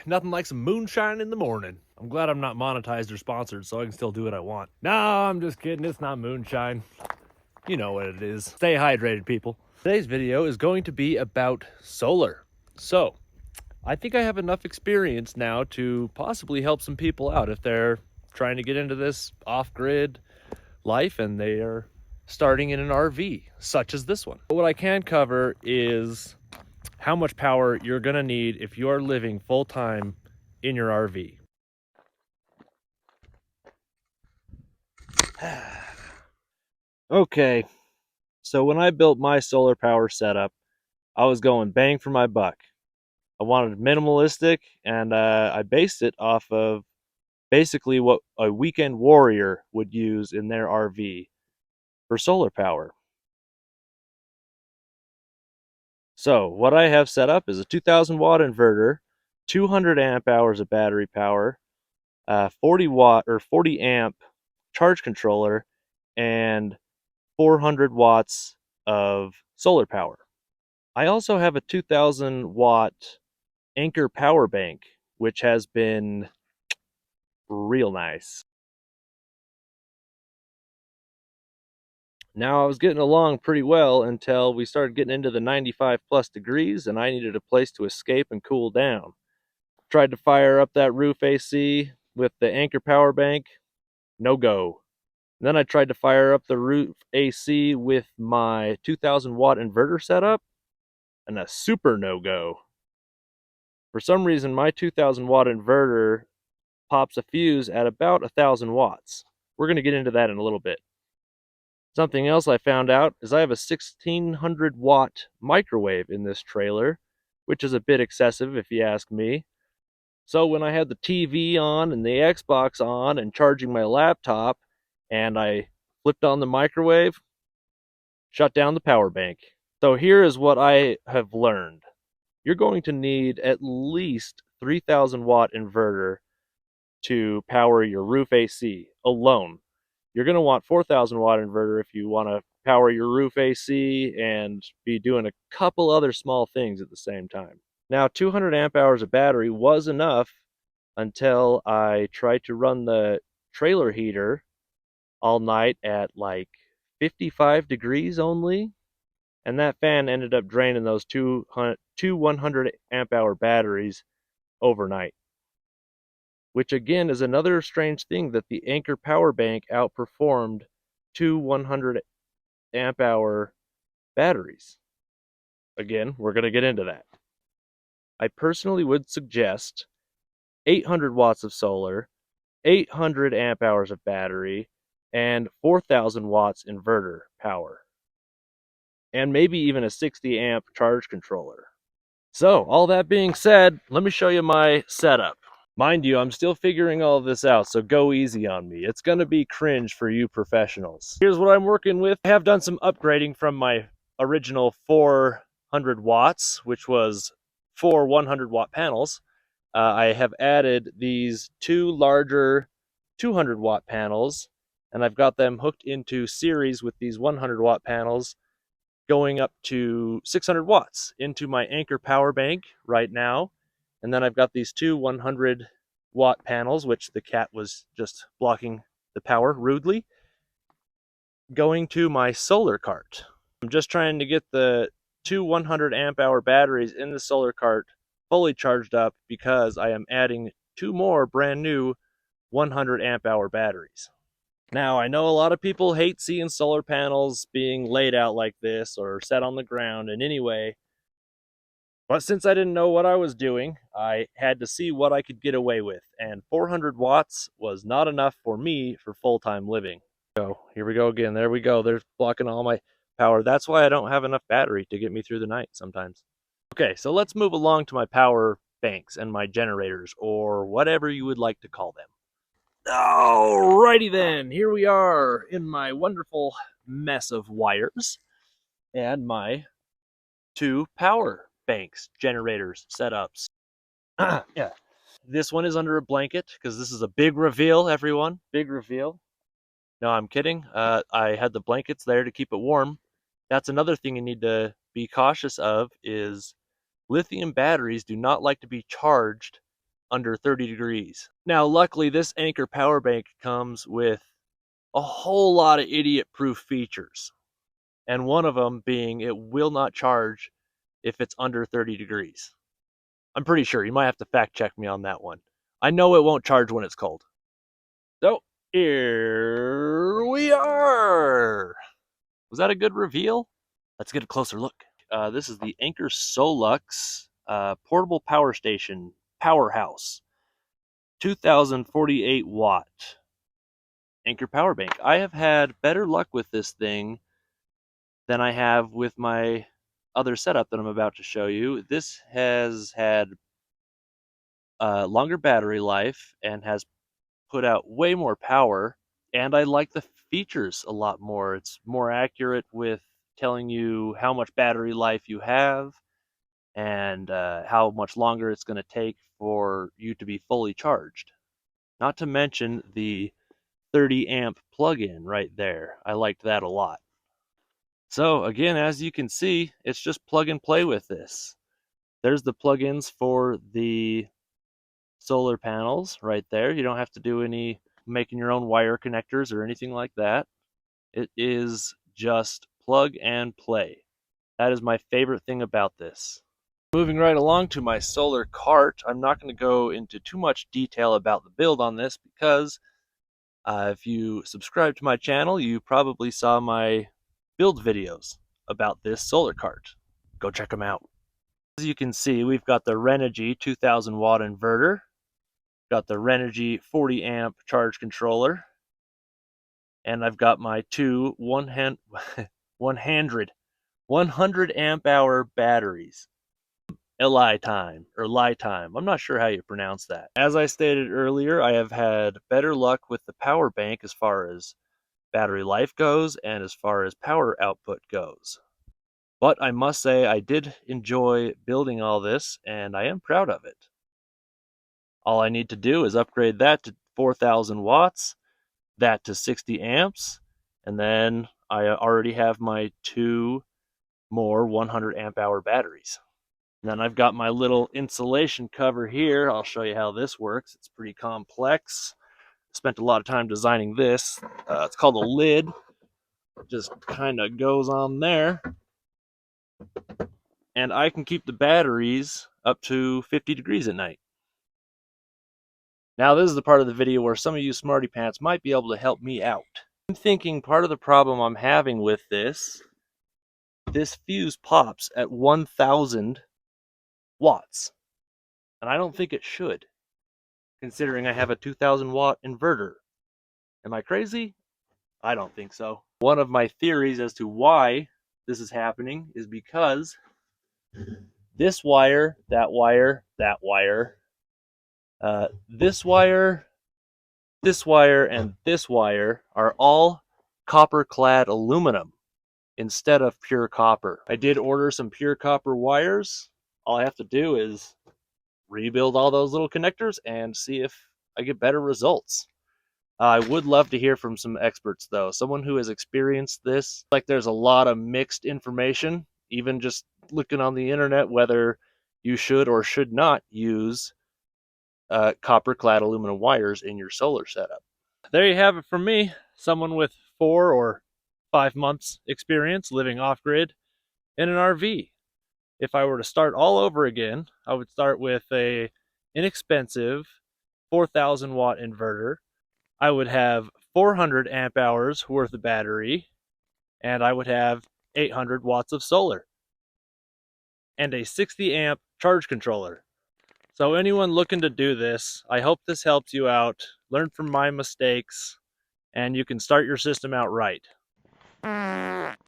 Nothing like some moonshine in the morning. I'm glad I'm not monetized or sponsored, so I can still do what I want. No, I'm just kidding. It's not moonshine. You know what it is. Stay hydrated, people. Today's video is going to be about solar. So, I think I have enough experience now to possibly help some people out if they're trying to get into this off-grid life and they are starting in an RV, such as this one. But what I can cover is how much power you're gonna need if you are living full-time in your RV. Okay, so when I built my solar power setup, I was going bang for my buck. I wanted minimalistic, and I based it off of basically what a weekend warrior would use in their RV for solar power. So what I have set up is a 2000 watt inverter, 200 amp hours of battery power, 40 watt or 40 amp charge controller, and 400 watts of solar power. I also have a 2000 watt Anchor power bank, which has been real nice. Now I was getting along pretty well until we started getting into the 95 plus degrees and I needed a place to escape and cool down. Tried to fire up that roof AC with the Anchor power bank, no go. And then I tried to fire up the roof AC with my 2000 watt inverter setup, and a super no go. For some reason, my 2000 watt inverter pops a fuse at about 1000 watts. We're going to get into that in a little bit. Something else I found out is I have a 1600 watt microwave in this trailer, which is a bit excessive if you ask me. So when I had the TV on and the Xbox on and charging my laptop, and I flipped on the microwave, shut down the power bank. So here is what I have learned. You're going to need at least 3000 watt inverter to power your roof AC alone. You're going to want 4000 watt inverter if you want to power your roof AC and be doing a couple other small things at the same time. Now 200 amp hours of battery was enough until I tried to run the trailer heater all night at like 55 degrees only, and that fan ended up draining those two 100 amp hour batteries overnight, which again is another strange thing that the Anchor power bank outperformed two 100 amp hour batteries. Again, we're going to get into that. I personally would suggest 800 watts of solar, 800 amp hours of battery, and 4000 watts inverter power, and maybe even a 60 amp charge controller. So all that being said, let me show you my setup. Mind you, I'm still figuring all of this out, so go easy on me. It's gonna be cringe for you professionals. Here's what I'm working with. I have done some upgrading from my original 400 watts, which was 4 100 watt panels. I have added these two larger 200 watt panels, and I've got them hooked into series with these 100 watt panels going up to 600 watts into my Anchor power bank right now. And then I've got these two 100 watt panels, which the cat was just blocking the power rudely, going to my solar cart. I'm just trying to get the two 100 amp hour batteries in the solar cart fully charged up because I am adding two more brand new 100 amp hour batteries. Now, I know a lot of people hate seeing solar panels being laid out like this or set on the ground in any way, but since I didn't know what I was doing, I had to see what I could get away with, and 400 watts was not enough for me for full-time living. So here we go again. There we go. They're blocking all my power. That's why I don't have enough battery to get me through the night sometimes. Okay, so let's move along to my power banks and my generators, or whatever you would like to call them. Alrighty then, here we are in my wonderful mess of wires and my two power banks, generators, setups. Yeah, this one is under a blanket because this is a big reveal, everyone. Big reveal. No, I'm kidding. I had the blankets there to keep it warm. That's another thing you need to be cautious of is lithium batteries do not like to be charged under 30 degrees. Now, luckily, this Anchor power bank comes with a whole lot of idiot-proof features. And one of them being it will not charge if it's under 30 degrees. I'm pretty sure. You might have to fact check me on that one. I know it won't charge when it's cold. So, here we are. Was that a good reveal? Let's get a closer look. This is the Anchor Solux portable power station powerhouse. 2048 watt Anchor power bank. I have had better luck with this thing than I have with my other setup that I'm about to show you. This has had longer battery life and has put out way more power, and I like the features a lot more. It's more accurate with telling you how much battery life you have and how much longer it's going to take for you to be fully charged. Not to mention the 30 amp plug-in right there. I liked that a lot. So again, as you can see, it's just plug and play with this. There's the plugins for the solar panels right there. You don't have to do any making your own wire connectors or anything like that. It is just plug and play. That is my favorite thing about this. Moving right along to my solar cart, I'm not going to go into too much detail about the build on this because if you subscribe to my channel, you probably saw my build videos about this solar cart. Go check them out. As you can see, we've got the Renogy 2000 watt inverter, got the Renogy 40 amp charge controller, and I've got my two 100 amp hour batteries. Li time, or Li time. I'm not sure how you pronounce that. As I stated earlier, I have had better luck with the power bank as far as battery life goes and as far as power output goes. But I must say I did enjoy building all this, and I am proud of it. All I need to do is upgrade that to 4,000 watts, that to 60 amps, and then I already have my two more 100 amp hour batteries. And then I've got my little insulation cover here. I'll show you how this works. It's pretty complex. Spent a lot of time designing this. It's called a lid. It just kind of goes on there. And I can keep the batteries up to 50 degrees at night. Now this is the part of the video where some of you smarty pants might be able to help me out. I'm thinking part of the problem I'm having with this fuse pops at 1,000 watts. And I don't think it should, considering I have a 2,000 watt inverter. Am I crazy? I don't think so. One of my theories as to why this is happening is because this wire, that wire, that wire, this wire, this wire, and this wire are all copper-clad aluminum instead of pure copper. I did order some pure copper wires. All I have to do is rebuild all those little connectors and see if I get better results. I would love to hear from some experts, though. Someone who has experienced this. Like, there's a lot of mixed information, even just looking on the internet, whether you should or should not use copper-clad aluminum wires in your solar setup. There you have it from me, someone with 4 or 5 months experience living off-grid in an RV. If I were to start all over again, I would start with a inexpensive 4,000 watt inverter. I would have 400 amp hours worth of battery, and I would have 800 watts of solar and a 60 amp charge controller. So anyone looking to do this, I hope this helps you out. Learn from my mistakes, and you can start your system out right.